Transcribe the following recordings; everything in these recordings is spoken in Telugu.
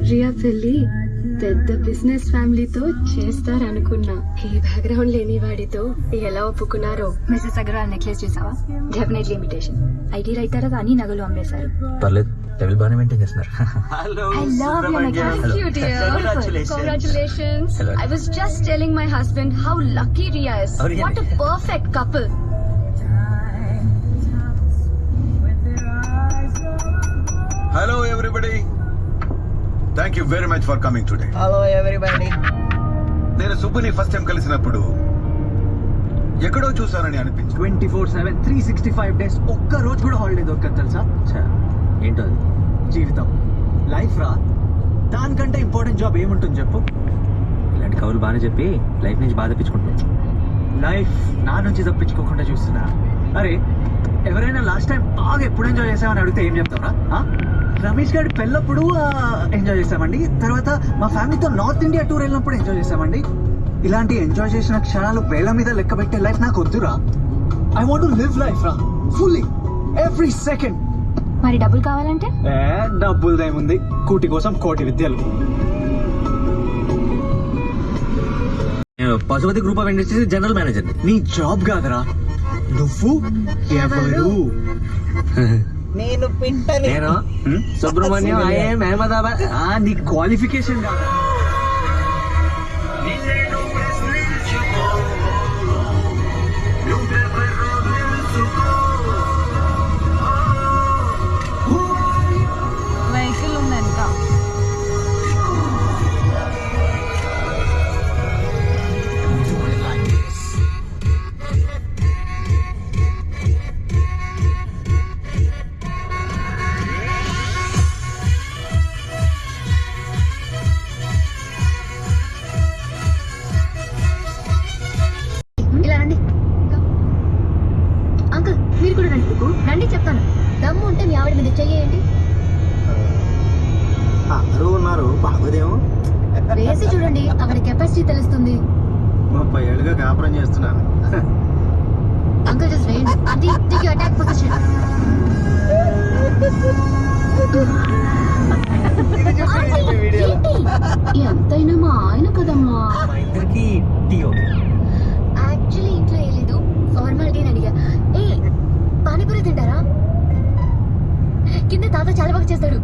రియా పెళ్లి పెద్ద బిజినెస్ ఫ్యామిలీతో చేస్తారనుకున్నా. ఈ బ్యాక్గ్రౌండ్ లేని వాడితో ఎలా ఒప్పుకున్నారో. మిసెస్ అగర్వాల్ నెక్లెస్ చూసావా? Definitely imitation. ఐటీ రైతారా కానీ నగలు అమ్మేశారు. పర్లేదు, లెవెల్ బాగానే మెయింటైన్ చేస్తున్నారు. I love your necklace. Thank you, dear. Congratulations. Hello. I was just telling my husband how lucky Ria is. Oh, really? What a perfect couple. Hello everybody. Thank you very much for coming today. Hello everybody. నేను సుబ్బుని ఫస్ట్ టైం కలిసినప్పుడు ఎక్కడో చూసానని అనిపించింది. 24/7 365 డేస్ ఒక్క రోజు కూడా హాలిడే దొరకదు తెలుసా? ఏంటో అది? జీవితం, లైఫ్ రా. దానికంటే ఇంపార్టెంట్ జాబ్ ఏముంటుంది చెప్పు? ఇలాంటి కవులు బాగానే చెప్పి లైఫ్ నుంచి బాధ తెప్పించుకుంటాం. లైఫ్ నా నుంచి తప్పించుకోకుండా చూస్తున్నా. అరే, ఎవరైనా లాస్ట్ టైం బాగా ఎప్పుడు ఎంజాయ్ చేసామని అడిగితే ఏం చెప్తారా? రమేష్ గారి పెళ్ళప్పుడు ఎంజాయ్ చేసామండి. తర్వాత మా ఫ్యామిలీతో నార్త్ ఇండియా టూర్ వెళ్ళినప్పుడు ఎంజాయ్ చేసామండి. ఇలాంటి ఎంజాయ్ చేసిన క్షణాలు వేల మీద లెక్క పెట్టే లైఫ్ నాకు వద్దురా. I want to live life రా, ఫుల్లీ, ఎవ్రీ సెకండ్. మరి డబ్బులు కావాలంటే? డబ్బులదేముంది, కూటి కోసం కోటి విద్యలు. నేను Pashupati group of industries general manager. నీ జాబ్ కాదురా, నువ్వు ఎవరు? నేను పింటని. నేను సుబ్రహ్మణ్యం, ఐఎం అహ్మదాబాద్. నీ క్వాలిఫికేషన్ కాదు. వెహికల్ ఉందంట. ఇలా రండి. అంకుల్ మీరు కూడా రండి. రండి చెప్తాను. దమ్ము ఉంటే మీ ఆవిడ మీద చెయ్యండి. అందరూ ఉన్నారు, బాగోదేమో. వేసి చూడండి, ఆవిడ కెపాసిటీ తెలుస్తుంది. 30 ఏళ్ళుగా కాపురం చేస్తున్నాను. అంకుల్ జస్ట్ వేయండి. అది టేక్ అటాక్ పొజిషన్. ఎంతైనా మా ఆయన కదమ్మా. ఇద్దరికి టీ యాక్చువల్లీ ఇంట్లో ఏ లేదు, ఫార్మాలిటీ అని అడిగా. ఏ పానీపూరి తింటారా? కింద తాత చాలా బాగా చేస్తాడు.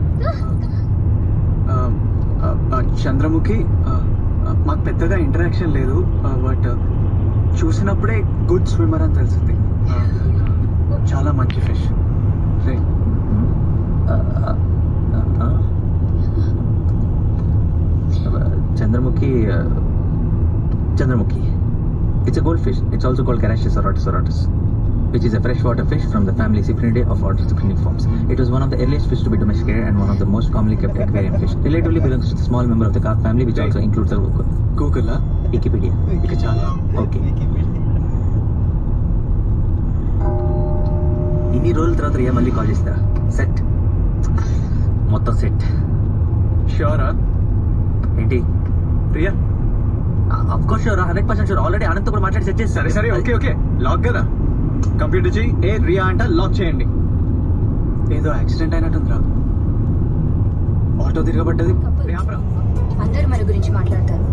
చంద్రముఖి మాకు పెద్దగా ఇంటరాక్షన్ లేదు, బట్ చూసినప్పుడే గుడ్ స్విమ్మర్ అని తెలిసింది. చాలా మంచి fish. Chandramukhi. It's a goldfish. It's also called Carassius oratus, which is a freshwater fish from the family Cyprinidae of order cypriniforms. It was one of the earliest fish to be domesticated and one of the most commonly kept aquarium fish. Relatively belongs to the small member of the carp family, which also includes the Google Wikipedia. ఇక చాలా. Okay. ఇన్ని రోజుల తర్వాత రియా మళ్ళీ కాల్ చేస్తారా? సెట్ మొత్తం సెట్. షూరా? ఏంటి Priya? Of course sure, 100% sure. Already Anand కూడా మాట్లాడి సెట్ చేసి. సరే ఓకే లాక్ కదా. కంప్యూటర్ చేయి. ఏ రియా అంట లాక్ చేయండి. ఏదో యాక్సిడెంట్ అయినట్టుందిరా, ఆటో తిరగబడ్డది. అందరూ మన గురించి మాట్లాడతారు,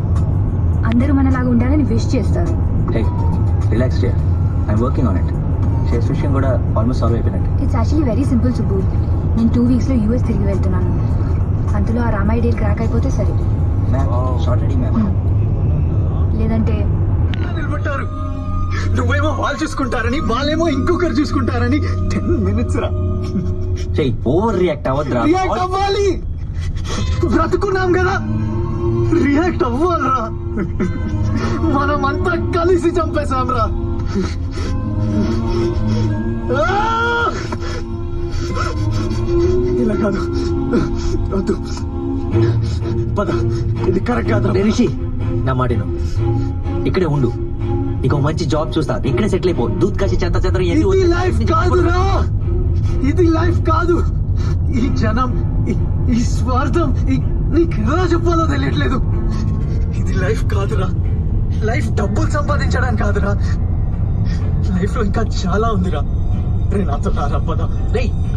అందరూ మనలాగా ఉండాలని విష్ చేస్తారు. హే రిలాక్స్ చేయా, I'm working on it. Shares విషయం కూడా ఆల్మోస్ట్ సాల్వ్ అయిపోయినట్టు. It's actually very simple Subbu. నేను 2 weeks లో US తిరిగి వెళ్తున్నాను. అంతలో ఆ రామాయి డీల్ క్రాక్ అయిపోతే సరే. Short ready ma'am. లేదంటే నిలబట్టారు. నువ్వేమో వాళ్ళు చూసుకుంటారని, వాళ్ళేమో ఇంకొకరు చూసుకుంటారని. 10 minutes రా. చెయ్యి ఓవర్ రియాక్ట్ అవ్వద్దురా. రియాక్ట్ అవ్వాలి. బ్రతుకున్నాం కదా, రియాక్ట్ అవ్వాలరా. మనమంతా కలిసి చంపేశాం రా. ఇలా కాదు, వద్దు, పద. ఇది కరెక్ట్ కాదు. రిషి నా మాటను, ఇక్కడే ఉండు. నీకు మంచి జాబ్ చూస్తా, ఇక్కడే సెటిల్ అయిపో. దూత్ కాసి చెత్త చెత్త. ఇది లైఫ్ కాదురా, ఇది లైఫ్ కాదు. ఈ జనం, ఈ స్వార్థం, నీకు ఎలా చెప్పాలో తెలియట్లేదు. ఇది లైఫ్ కాదురా. లైఫ్ డబ్బులు సంపాదించడానికి కాదురా. లైఫ్ లో ఇంకా చాలా ఉందిరా. రే నాతో రారా.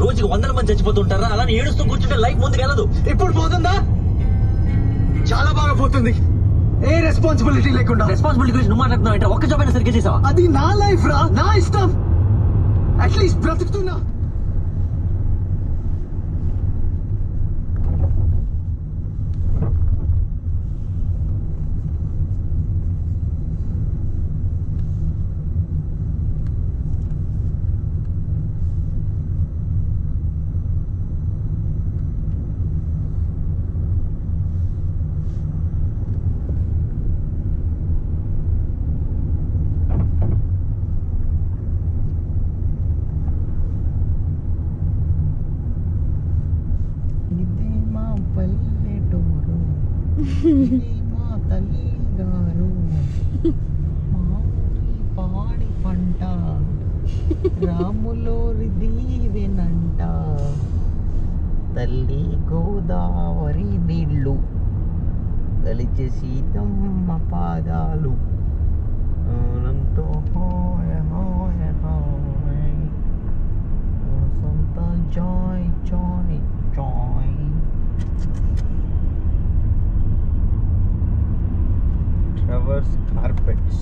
రోజుకి 100 మంది చచ్చిపోతుంటారా? అలా ఏడుస్తూ కూర్చుంటే లైఫ్ ముందుకు వెళ్ళదు. ఇప్పుడు పోతుందా? చాలా బాగా పోతుంది, ఏ రెస్పాన్సిబిలిటీ లేకుండా. రెస్పాన్సిబిలిటీ గురించి నువ్వు మాట్లాడుతున్నావు అంటే ఒక్క జాబ్ అయినా సరిగ్గా చేసావా? అది నా లైఫ్ రా, నా ఇష్టం. అట్లీస్ట్ బ్రతుకుతున్నా. ఇది మా పల్లెటూరు, ఇది మా తల్లి గారు, మా ఊరి పాడి పంట, రాములోరి దీవెనంట, తల్లి గోదావరి నీళ్ళు, గలిచే సీతమ్మ పాదాలు, ఆనంతో హోయ హోయ హోయ్, సొంత Joy Joy Joy. Traverse carpets.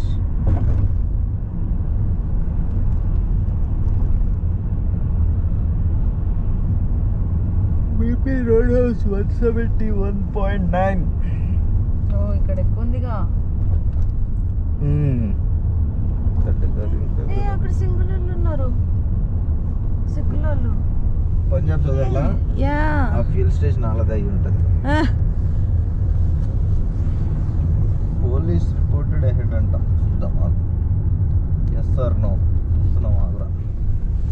BP Roadhouse 171.9. ఓ ఇక్కడ ఎక్కువ ఉందిగా. ఏ అక్కడ సింగిల్ ఉన్నారు, సింగిల్ వాళ్ళు. పంజాబ్ సోదర్లా యా ఆ ఫ్యూల్ స్టేషన్ అలాగే అయి ఉంటుంది. పోలీస్ రిపోర్టెడ్ అహెడ్ అంట. చూద్దాం ఎస్ ఆర్ నో. చూస్తున్నాం ఆగ్రా.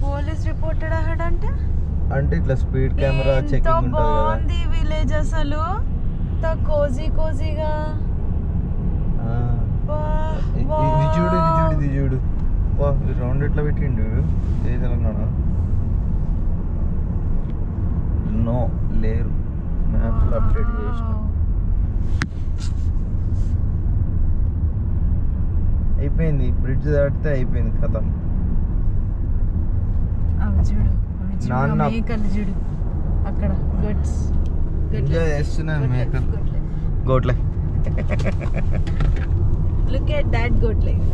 పోలీస్ రిపోర్టెడ్ అహెడ్ అంటే అంటే ఇట్లా స్పీడ్ కెమెరా చెకింగ్ ఉంటుంది కదా. బాగుంది విలేజ్ అసలు, కోజీగా. ఇది చూడు వా, ఈ రౌండ్ ఎట్లా పెట్టిండు తెలంగాణ. నో లేరు, మ్యాప్స్ అప్డేట్ చేసిన. అయిపోయింది, బ్రిడ్జ్ దాటితే అయిపోయింది కథం. అవి చూడు నాన్న. మేకలు చూడు అక్కడ, గట్స్ ఎంజాయ్ చేస్తున్నాను మేకలు, గోట్లే. Look at that goat life.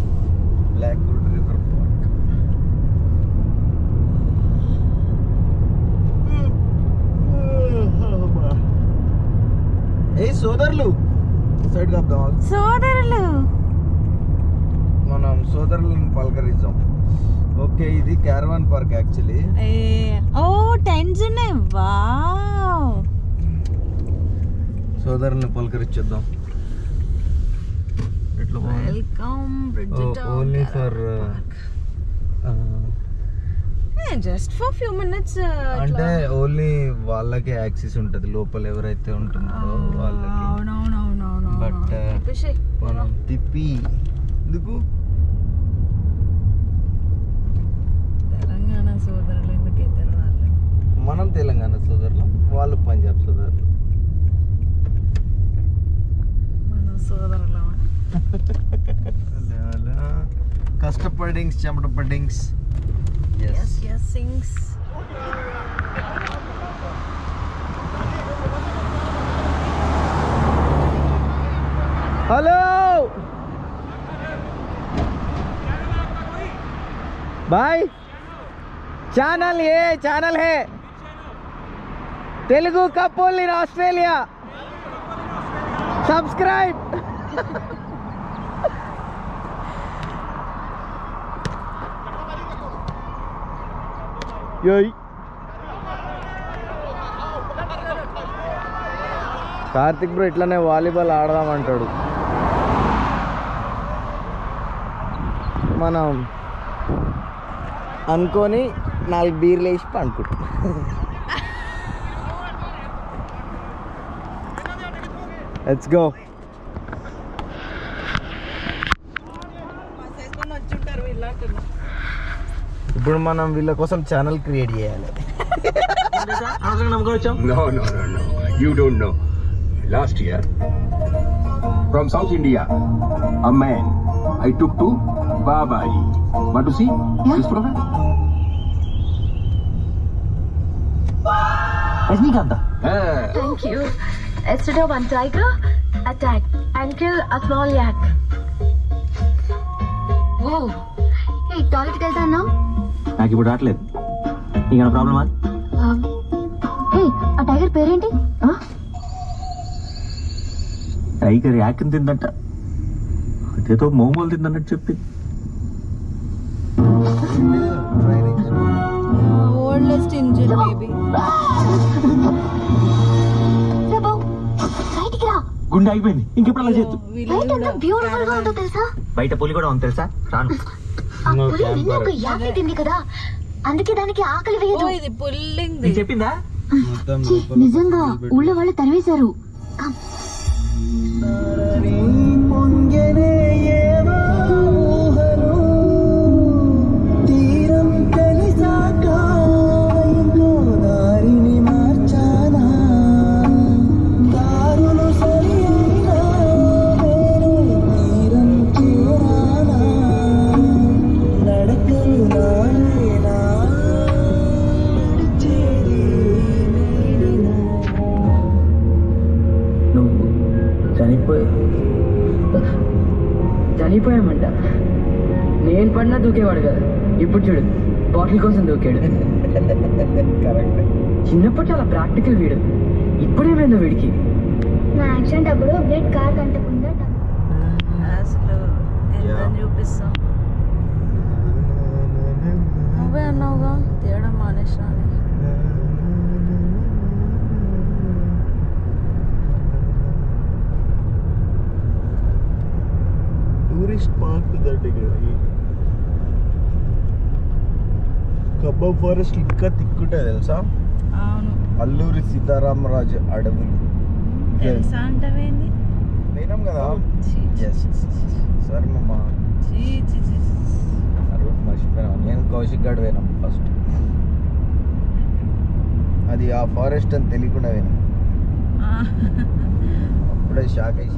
Blackwood River Park. ఏ సోదరులు సైడ్ కప్దాం, సోదరులు మనం సోదరులను పలకరిద్దాం. ఓకే, ఇది క్యారవాన్ పార్క్ యాక్చువల్లీ. ఓ టెంట్స్ ఉన్నాయి. వావ్, సోదరుల్ని పలకరించేద్దాం. ఎట్లా welcome only for just for few minutes. అంటే ఓన్లీ వాళ్ళకి యాక్సెస్ ఉంటుంది, లోపల ఎవరైతే ఉంటున్నారో వాళ్ళకి. అవునవునవునవును. బట్ మనం తిప్పి ఎందుకు తెలంగాణ సోదరులు ఎందుకైతారు వాళ్ళు? మనం తెలంగాణ సోదరులు, వాళ్ళు పంజాబ్ సోదరులు. మన సోదరులు కష్టపడింగ్స్, చెమట పడ్డింగ్స్. సింగ్స్. हेलो भाई, चैनल है Telugu couple in Australia, subscribe. योई కార్తిక్ బ్రో ఇట్లానే వాలీబాల్ ఆడదామంటాడు. మనం అనుకొని 4 బీర్లు వేసి పండుకుంటాం. Let's go. ఇప్పుడు మనం వీళ్ళ కోసం ఛానల్ క్రియేట్ చేయాలి. No. You don't know. Last year, from South India, a man I took to Babaji. Want to see this prophet? Rajinikanth. Thank you. Yesterday one tiger, attack and kill a small yak. Whoa. Hey, toilet కి వెళ్తా అన్నావు? నాకు ఇప్పుడు రావట్లేదు. నీకు ప్రాబ్లమా? Hey, ఆ టైగర్ పేరేంటి? టైగర్ యాక్ని తిందంట. అదేదో మోమోలు తిందన్నట్టు చెప్పి. Oldest engine baby. బయటికి రా. గుండె అయిపోయింది. ఇంకెప్పుడు అలా చేయొద్దు. బయట ఎంత బ్యూటిఫుల్ గా ఉందో తెలుసా? బయట పులి కూడా ఉంది తెలుసా? రాను. ఆ పులి నిన్న ఒక యాక్ తింది కదా, అందుకే దానికి ఆకలి వేయదు. ఇది పుల్లింగ్. నీకు చెప్పిందా? నిజంగా ఊళ్ళో వాళ్ళు తరివేశారు. చనిపోయామంట. నేను పడినా దూకేవాడు కదా, ఇప్పుడు చూడు బాటిల్ కోసం దూకాడు. చిన్నప్పుడు చాలా ప్రాక్టికల్ వీడు, ఇప్పుడేమైందో వీడికి. నా యాక్సిడెంట్ అప్పుడు బ్లడ్ కార్ కంటకుండా అసలు ఎంత చూపిస్తాం. నువ్వే అన్నావుగా తేడం మానేసా అని. టూరిస్ట్ పార్క్ దగ్గర కబ్బా ఫారెస్ట్ ఇంకా తిక్కుంటే తెలుసా? అవును, అల్లూరి సీతారామరాజు అడవులు తెలుసా అంటవేంది? పోయినాం కదా. ఛీ, సరే మమ్మ, చీ, చీ, చీ. ఆ రూట్ మర్చిపోయినా. నేను కౌశిక్ గడ్ పోయినాం ఫస్ట్. అది ఆ ఫారెస్ట్ అని తెలియకుండా పోయినాం. అప్పుడే షాక్ అయ్యి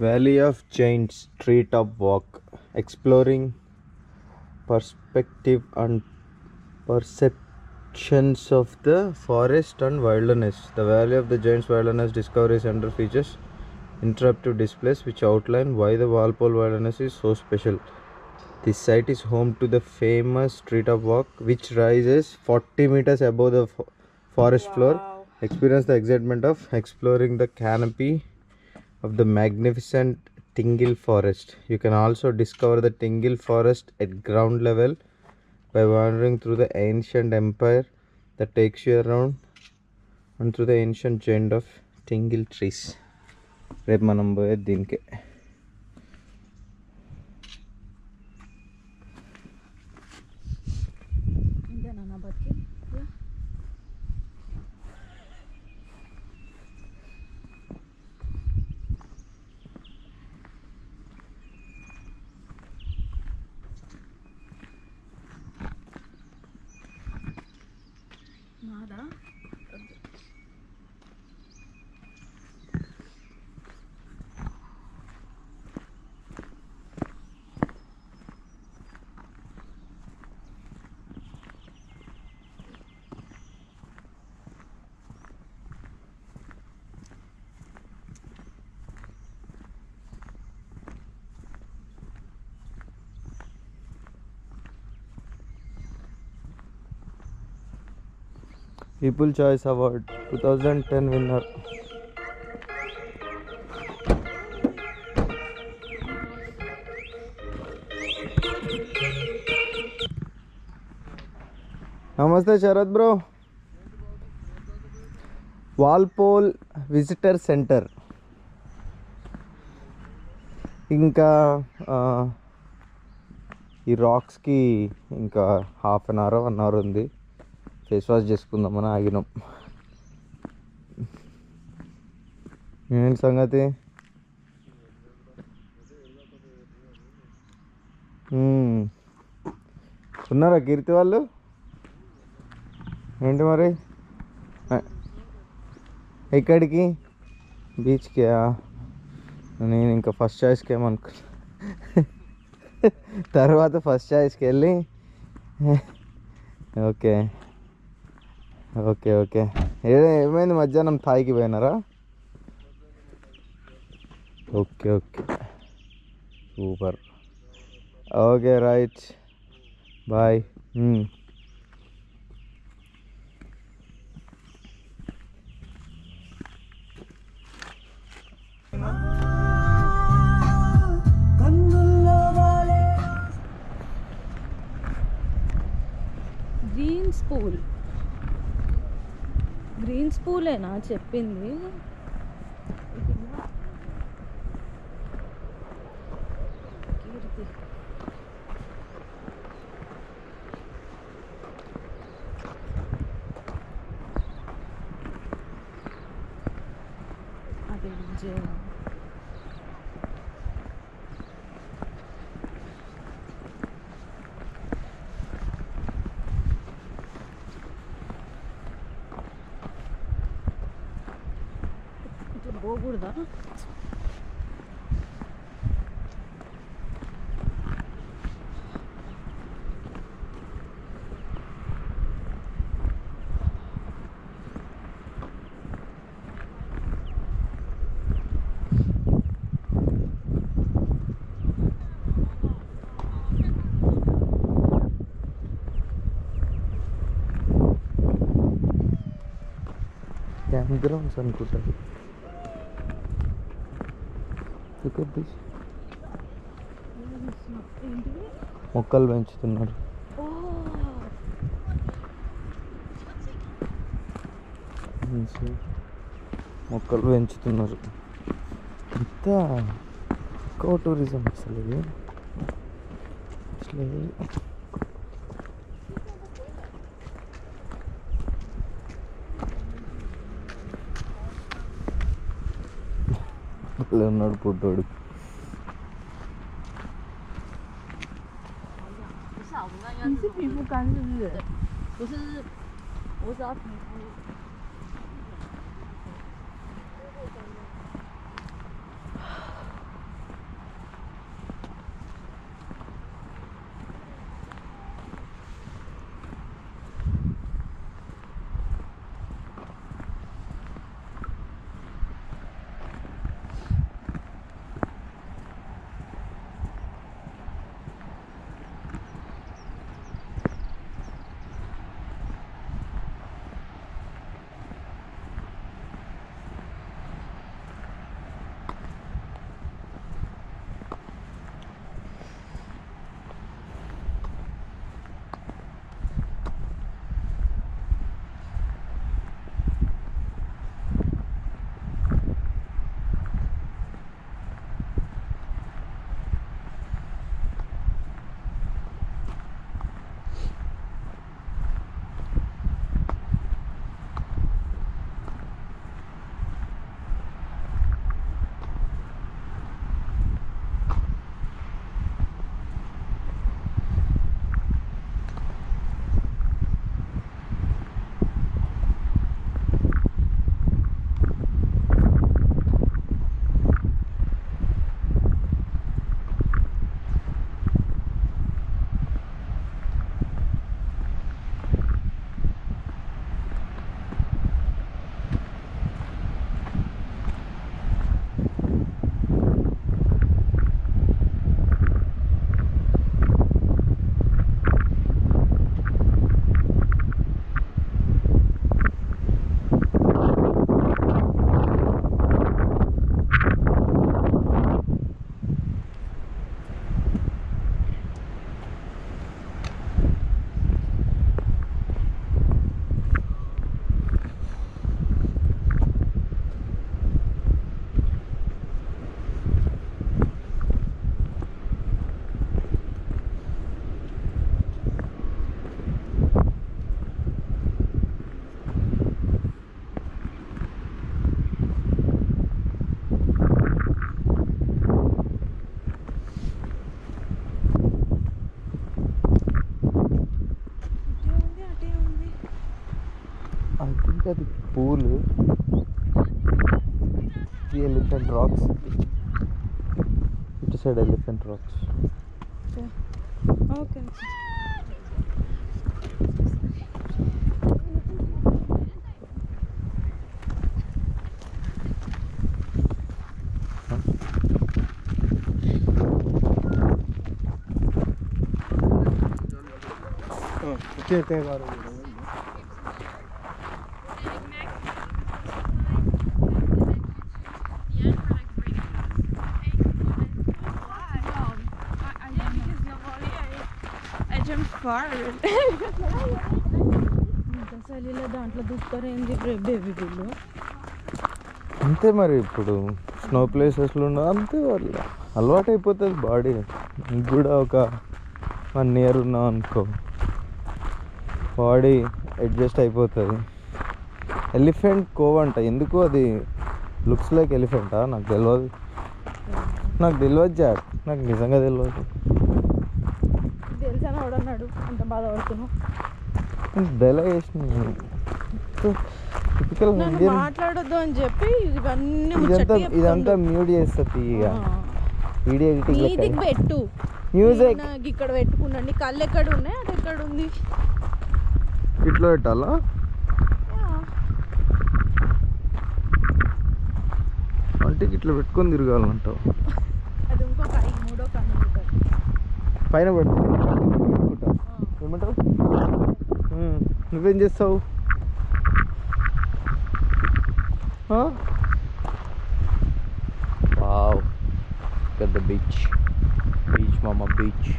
Valley of Giants treetop walk, exploring perspective and perceptions of the forest and wilderness. The Valley of the Giants Wilderness Discovery Center features interactive displays which outline why the Walpole Wilderness is so special. This site is home to the famous treetop walk, which rises 40 meters above the forest floor. Experience the excitement of exploring the canopy of the magnificent Tingle Forest. You can also discover the Tingle Forest at ground level by wandering through the ancient empire that takes you around and through the ancient giant of Tingle trees. రేపు మనం పోయే దీనికి పీపుల్ చాయిస్ అవార్డ్ 2010 విన్నర్. నమస్తే Sharath bro. Walpole visitor centre. ఇంకా ఈ రాక్స్కి ఇంకా హాఫ్ అన్ అవర్ 1 అవర్ ఉంది. ఫేస్ వాష్ చేసుకుందామని ఆగినాం. ఏంటి సంగతి? ఉన్నారా కీర్తి వాళ్ళు? ఏంటి మరి ఎక్కడికి? బీచ్కి? నేను ఇంకా ఫస్ట్ చాయిస్కి ఏమనుకున్నా, తర్వాత ఫస్ట్ చాయిస్కి వెళ్ళి ఓకే ఓకే ఓకే. ఏమైంది మధ్యాహ్నం థాయికి పోయినారా? Okay okay super. Okay right bye. Green స్పూలేనా చెప్పింది? అదే పోకూడదా? క్యాంప్ గ్రౌండ్స్ అనుకుంటా. మొక్కలు పెంచుతున్నారు. మొక్కలు పెంచుతున్నారు. ఇంత ఎక్కువ టూరిజం అసలు ఇది. ఉన్నాడు పుట్టోడు. the Elephant Rocks. It said Elephant Rocks. Okay చలిలో దాంట్లో దూకుతారేంది బేబీ వీళ్ళు. అంతే మరి ఇప్పుడు స్నో ప్లేసెస్లో ఉన్న అంతే వాళ్ళు అలవాటు అయిపోతుంది బాడీ. నీకు కూడా ఒక 1 year ఉన్నావు అనుకో బాడీ అడ్జస్ట్ అయిపోతుంది. ఎలిఫెంట్ కోవ్ అంట, ఎందుకు అది లుక్స్ లైక్ ఎలిఫెంటా? నాకు తెలియదు జాక్, నాకు నిజంగా తెలియదు. తెలుసా ఎవడన్నాడు అంత బాధపడుతున్నావు? డెలా చేసిన టిపికల్ ఇండియన్. మాట్లాడొద్దు అని చెప్పి ఇవన్నీ ఇదంతా మ్యూట్ చేస్తుంది. ఇక వీడియో ఎడిటింగ్ పెట్టు మ్యూజిక్ ఇక్కడ పెట్టుకున్నాండి. కళ్ళు ఎక్కడ ఉన్నాయి, అది ఎక్కడ ఉంది? ఇట్లా పెట్టాలా? అంటే ఇట్లా పెట్టుకొని తిరగాలంటావు? అది ఇంకొక 3వ కన్ను ఉంటుంది పైన పెట్టుకుంటా. ఏమంటావు? నువ్వేం చేస్తావు? వావ్, పెద్ద బీచ్ మామ, బీచ్.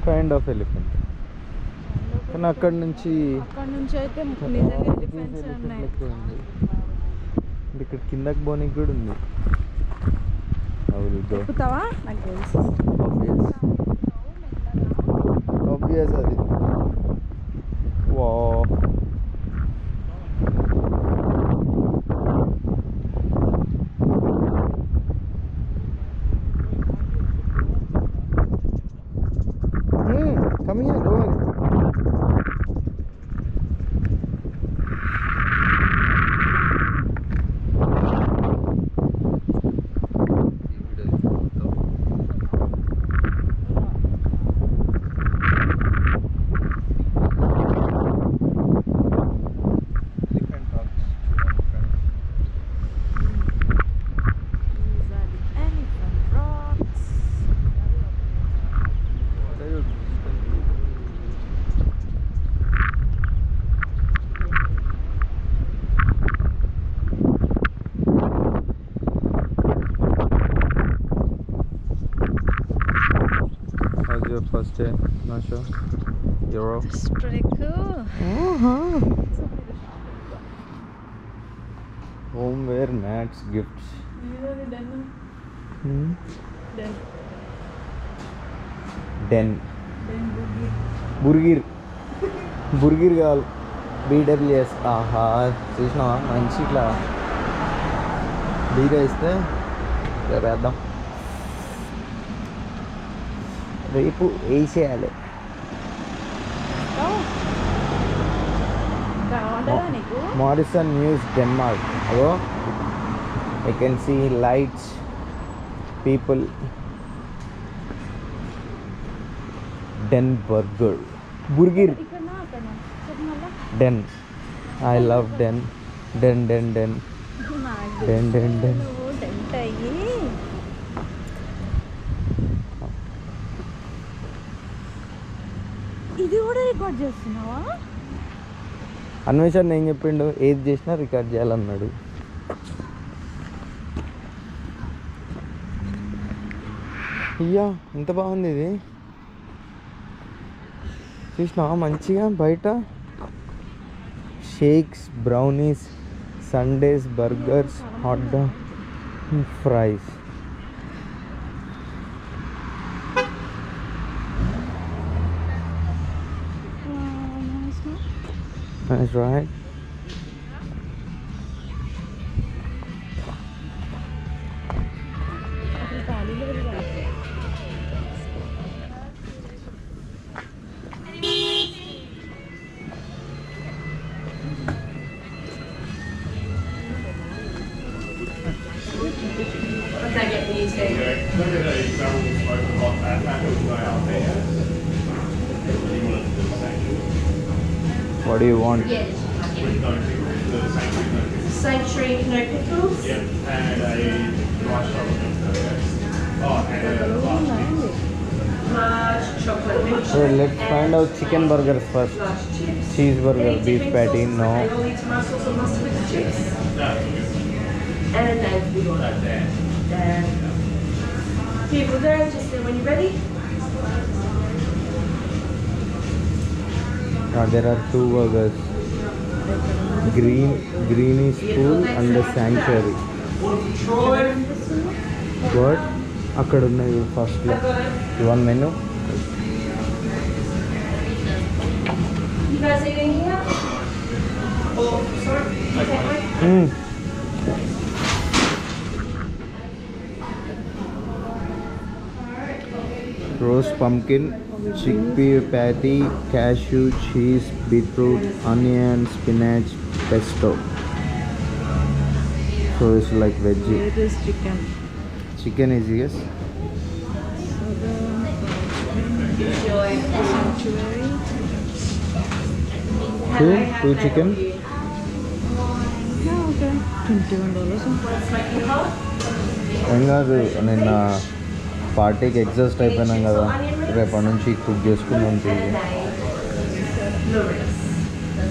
Kind of elephant. కానీ అక్కడ నుంచి అయితే నిజంగా ఎలిఫెంట్స్ ఉన్నాయి. ఇక్కడ కిందకి పోనీకి కూడా ఉంది. ఎక్కుతావా? నాకు తెలుసు. ఆబ్వియస్ అది. వా, come here, go ahead. say? Not sure. Euro. It's pretty cool. Homeware mats, gifts. Den. Burgir కావాలి. BWS. ఆహా చూసినావా మంచి ఇట్లా బీగా ఇస్తే వేద్దాం. రేపు వేసేయాలి. Morrison News Denmark. Hello. I can see lights, people. Den burger. Burger. Den. I love Den. Den. Den. ఇది కూడా రికార్డ్ చేస్తున్నావా? అన్వేషణ ఏం చెప్పిండు, ఏది చేసినా రికార్డ్ చేయాలన్నాడు. అయ్యా ఎంత బాగుంది ఇది, చూసినావా మంచిగా బయట. Shakes, brownies, Sundays, burgers, hot dog, fries. That's right. What do you want? Sanctuary, no pickles. Yeah, and a rice chocolate. Oh, and a Large chocolate milk. So let's find out chicken burgers first. Large chips. Cheeseburger, Any beef dipping patty, sauce? no. And you'll need tomato sauce and mustard with the chips. And a name for your Dan. People there, just there when you're ready. There are two burgers. Greeny School and the Sanctuary. What? అక్కడ ఉన్నాయి ఫస్ట్లో. One menu. You guys eating here? Oh, sorry. Roast pumpkin, chickpea patty, cashew, cheese, beetroot, onion, spinach, pesto. So it's like veggie. It is chicken. Chicken is yes. Sanctuary. Two chicken. Yeah, okay. $21. ఏం కాదు, నిన్న పార్టీకి ఎగ్జాస్ట్ అయిపోయినాం కదా, రేపటి నుంచి కుక్ చేసుకుందాం.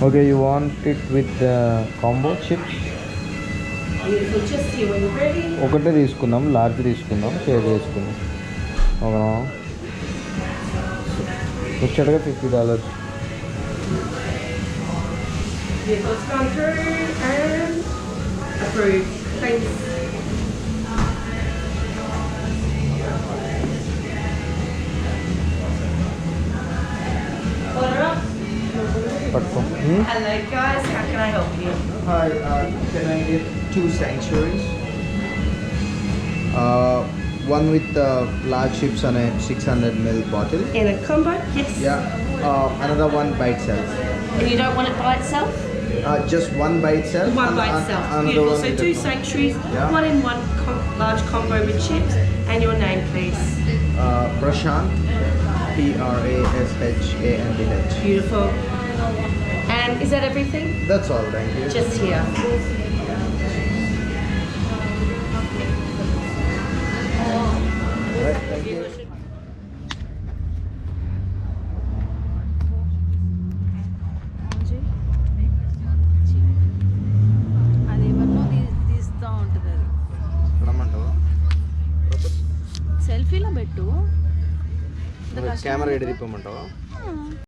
Okay, you want it with combo chips? ఒకటే తీసుకుందాం, లార్జ్ తీసుకుందాం, షేర్ చేసుకుందాం. ఓకేనా? వచ్చాడుగా $50. Vehicles gone through and approved. Thanks. Order up. పట్టుకో. Hello guys, how can I help you? Hi, can I get 2 sanctuaries? One with large chips and a 600 ml bottle. In a combo? Yes. Yeah. Another one by itself. And you don't want it by itself? Just one by itself. One by itself. Another Beautiful. one So with 2 a- sanctuaries, Yeah. one in one large combo with chips. And your name, please. Prashant. PRASHANTH. Beautiful. And is that everything? That's all. Thank you. Just here. Right, thank you. అది ఎవరినో తీస్తూ ఉంటుంది. అది రమ్మంటావా? సెల్ఫీలో పెట్టు. ఇంత కెమెరా ఎడి తిప్పమంటావా?